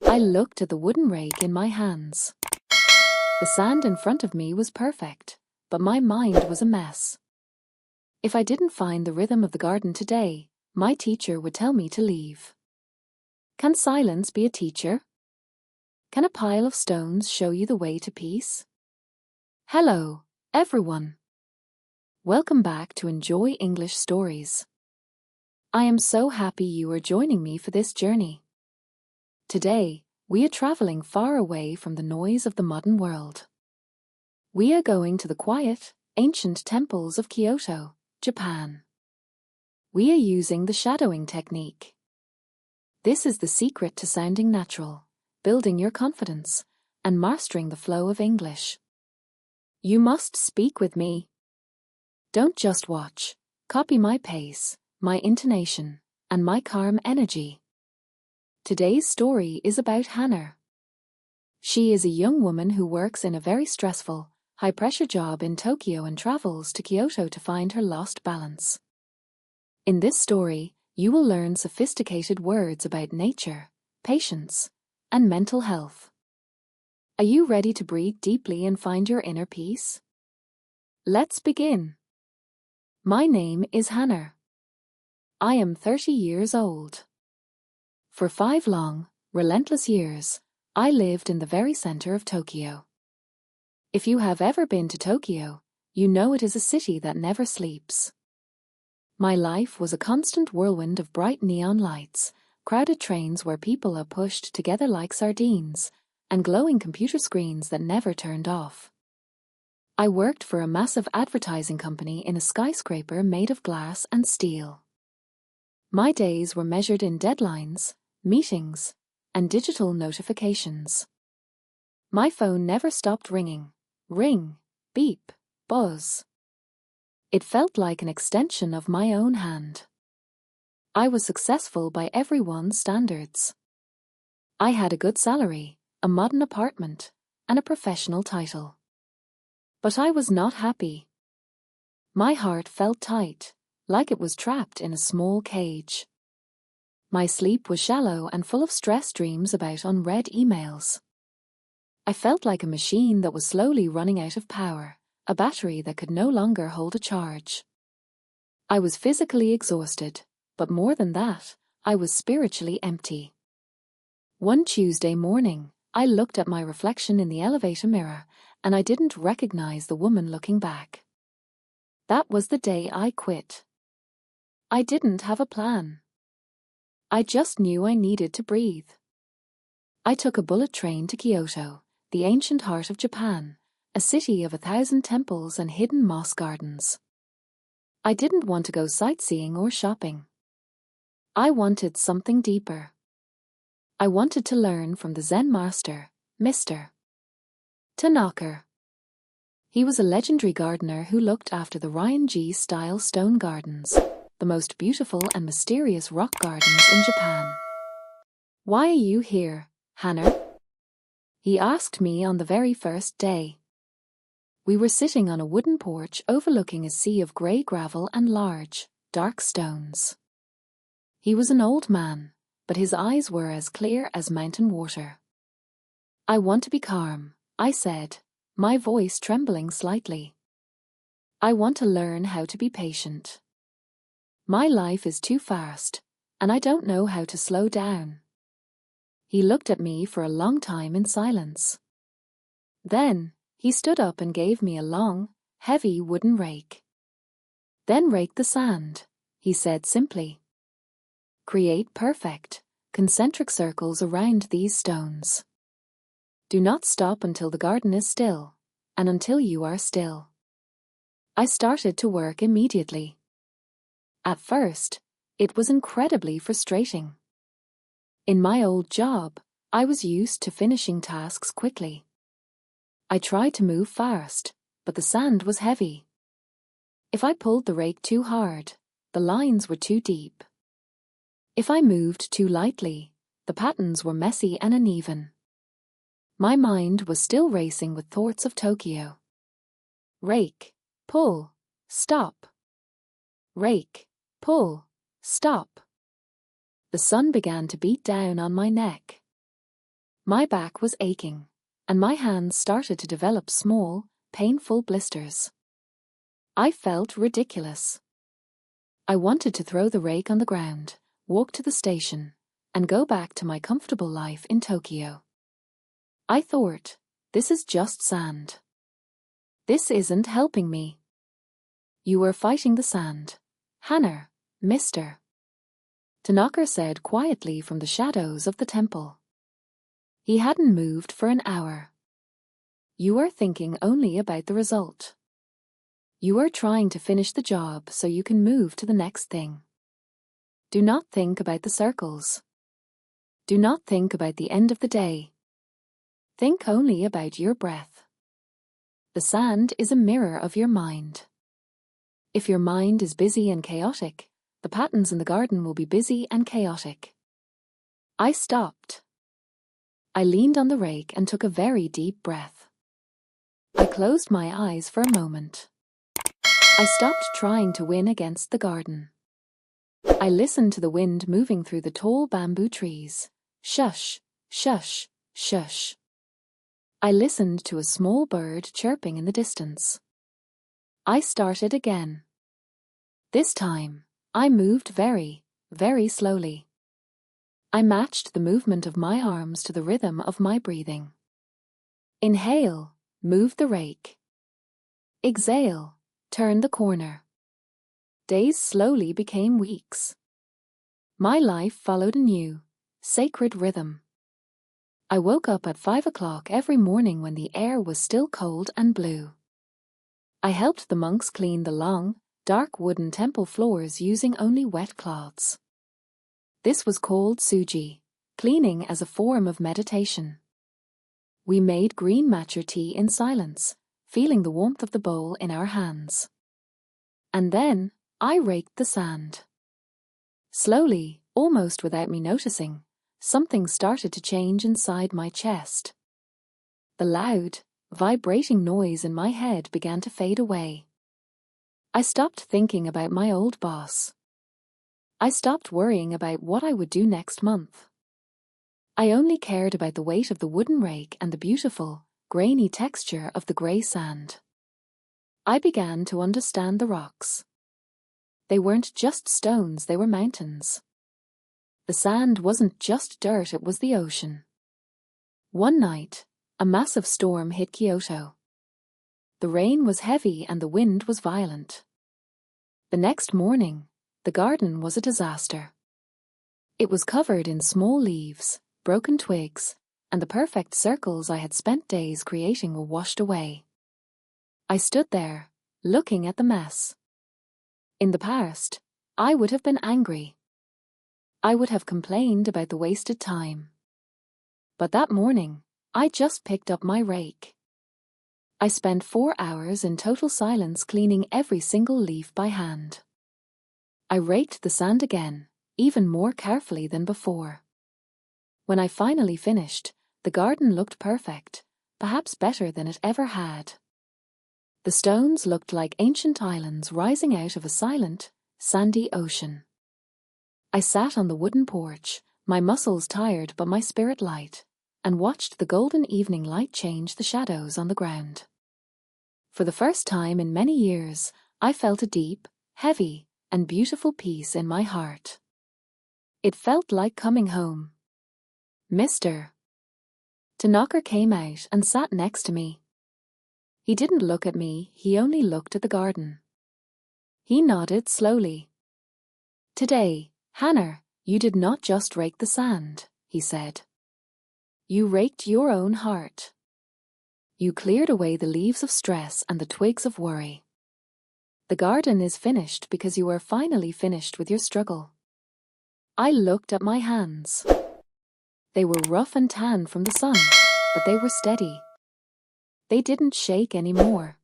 I looked at the wooden rake in my hands. The sand in front of me was perfect, but my mind was a mess. If I didn't find the rhythm of the garden today, my teacher would tell me to leave. Can silence be a teacher? Can a pile of stones show you the way to peace? Hello, everyone. Welcome back to Enjoy English Stories. I am so happy you are joining me for this journey. Today, we are traveling far away from the noise of the modern world. We are going to the quiet, ancient temples of Kyoto, Japan. We are using the shadowing technique. This is the secret to sounding natural, building your confidence, and mastering the flow of English. You must speak with me. Don't just watch. Copy my pace, my intonation, and my calm energy. Today's story is about Hana. She is a young woman who works in a very stressful, high-pressure job in Tokyo and travels to Kyoto to find her lost balance. In this story, you will learn sophisticated words about nature, patience, and mental health. Are you ready to breathe deeply and find your inner peace? Let's begin. My name is Hana. I am 30 years old. For 5 long, relentless years, I lived in the very center of Tokyo. If you have ever been to Tokyo, you know it is a city that never sleeps. My life was a constant whirlwind of bright neon lights, crowded trains where people are pushed together like sardines, and glowing computer screens that never turned off. I worked for a massive advertising company in a skyscraper made of glass and steel. My days were measured in deadlines, meetings, and digital notifications. My phone never stopped ringing. Ring, beep, buzz. It felt like an extension of my own hand. I was successful by everyone's standards. I had a good salary, a modern apartment, and a professional title. But I was not happy. My heart felt tight, like it was trapped in a small cage. My sleep was shallow and full of stress dreams about unread emails. I felt like a machine that was slowly running out of power, a battery that could no longer hold a charge. I was physically exhausted, but more than that, I was spiritually empty. One Tuesday morning, I looked at my reflection in the elevator mirror, and I didn't recognize the woman looking back. That was the day I quit. I didn't have a plan. I just knew I needed to breathe. I took a bullet train to Kyoto, the ancient heart of Japan, a city of 1,000 temples and hidden moss gardens. I didn't want to go sightseeing or shopping. I wanted something deeper. I wanted to learn from the Zen master, Mr. Tanaka. He was a legendary gardener who looked after the Ryan-style stone gardens, the most beautiful and mysterious rock gardens in Japan. "Why are you here, Hana?" he asked me on the very first day. We were sitting on a wooden porch overlooking a sea of grey gravel and large, dark stones. He was an old man, but his eyes were as clear as mountain water. "I want to be calm," I said, my voice trembling slightly. "I want to learn how to be patient. My life is too fast, and I don't know how to slow down." He looked at me for a long time in silence. Then, he stood up and gave me a long, heavy wooden rake. "Then rake the sand," he said simply. "Create perfect, concentric circles around these stones. Do not stop until the garden is still, and until you are still." I started to work immediately. At first, it was incredibly frustrating. In my old job, I was used to finishing tasks quickly. I tried to move fast, but the sand was heavy. If I pulled the rake too hard, the lines were too deep. If I moved too lightly, the patterns were messy and uneven. My mind was still racing with thoughts of Tokyo. Rake, pull, stop. Rake, pull, stop. The sun began to beat down on my neck. My back was aching, and my hands started to develop small, painful blisters. I felt ridiculous. I wanted to throw the rake on the ground, walk to the station, and go back to my comfortable life in Tokyo. I thought, this is just sand. This isn't helping me. You are fighting the sand, Hana, mister. Tanaka said quietly from the shadows of the temple. He hadn't moved for an hour. You are thinking only about the result. You are trying to finish the job so you can move to the next thing. Do not think about the circles. Do not think about the end of the day. Think only about your breath. The sand is a mirror of your mind. If your mind is busy and chaotic, the patterns in the garden will be busy and chaotic. I stopped. I leaned on the rake and took a very deep breath. I closed my eyes for a moment. I stopped trying to win against the garden. I listened to the wind moving through the tall bamboo trees. Shush, shush, shush. I listened to a small bird chirping in the distance. I started again. This time, I moved very, very slowly. I matched the movement of my arms to the rhythm of my breathing. Inhale, move the rake. Exhale, turn the corner. Days slowly became weeks. My life followed a new, sacred rhythm. I woke up at 5 o'clock every morning when the air was still cold and blue. I helped the monks clean the long, dark wooden temple floors using only wet cloths. This was called suji, cleaning as a form of meditation. We made green matcha tea in silence, feeling the warmth of the bowl in our hands. And then, I raked the sand. Slowly, almost without me noticing, something started to change inside my chest. The loud, vibrating noise in my head began to fade away. I stopped thinking about my old boss. I stopped worrying about what I would do next month. I only cared about the weight of the wooden rake and the beautiful, grainy texture of the grey sand. I began to understand the rocks. They weren't just stones, they were mountains. The sand wasn't just dirt, it was the ocean. One night, a massive storm hit Kyoto. The rain was heavy and the wind was violent. The next morning, the garden was a disaster. It was covered in small leaves, broken twigs, and the perfect circles I had spent days creating were washed away. I stood there, looking at the mess. In the past, I would have been angry. I would have complained about the wasted time. But that morning, I just picked up my rake. I spent 4 hours in total silence cleaning every single leaf by hand. I raked the sand again, even more carefully than before. When I finally finished, the garden looked perfect, perhaps better than it ever had. The stones looked like ancient islands rising out of a silent, sandy ocean. I sat on the wooden porch, my muscles tired but my spirit light, and watched the golden evening light change the shadows on the ground. For the first time in many years, I felt a deep, heavy, and beautiful peace in my heart. It felt like coming home. Mr. Tanaka came out and sat next to me. He didn't look at me, he only looked at the garden. He nodded slowly. Today, Hana, you did not just rake the sand, he said. You raked your own heart. You cleared away the leaves of stress and the twigs of worry. The garden is finished because you are finally finished with your struggle. I looked at my hands. They were rough and tan from the sun, but they were steady. They didn't shake anymore.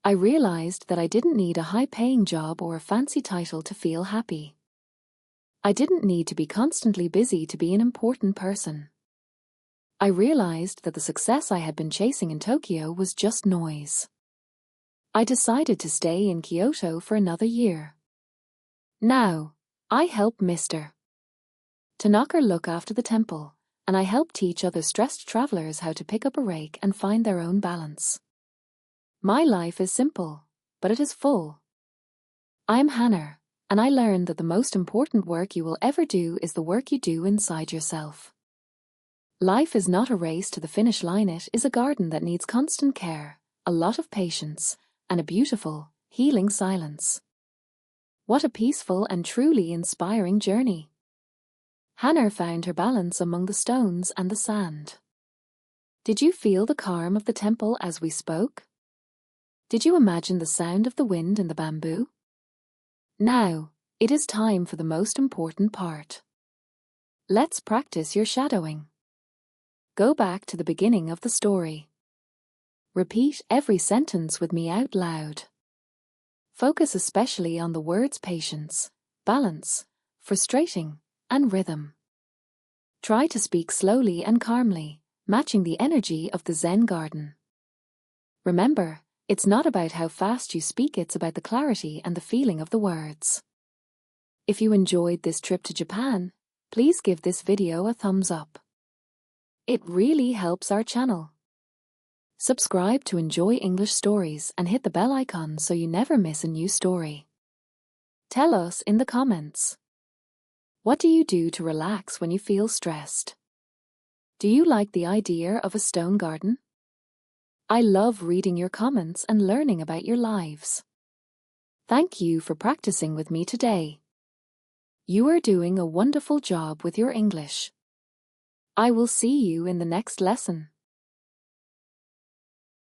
I realized that I didn't need a high-paying job or a fancy title to feel happy. I didn't need to be constantly busy to be an important person. I realized that the success I had been chasing in Tokyo was just noise. I decided to stay in Kyoto for another year. Now, I help Mr. Tanaka look after the temple, and I help teach other stressed travelers how to pick up a rake and find their own balance. My life is simple, but it is full. I'm Hana, and I learned that the most important work you will ever do is the work you do inside yourself. Life is not a race to the finish line, it is a garden that needs constant care, a lot of patience, and a beautiful, healing silence. What a peaceful and truly inspiring journey. Hana found her balance among the stones and the sand. Did you feel the calm of the temple as we spoke? Did you imagine the sound of the wind in the bamboo? Now, it is time for the most important part. Let's practice your shadowing. Go back to the beginning of the story. Repeat every sentence with me out loud. Focus especially on the words patience, balance, frustrating, and rhythm. Try to speak slowly and calmly, matching the energy of the Zen garden. Remember, it's not about how fast you speak, it's about the clarity and the feeling of the words. If you enjoyed this trip to Japan, please give this video a thumbs up. It really helps our channel. Subscribe to enjoy English stories and hit the bell icon so you never miss a new story. Tell us in the comments. What do you do to relax when you feel stressed? Do you like the idea of a stone garden? I love reading your comments and learning about your lives. Thank you for practicing with me today. You are doing a wonderful job with your English. I will see you in the next lesson.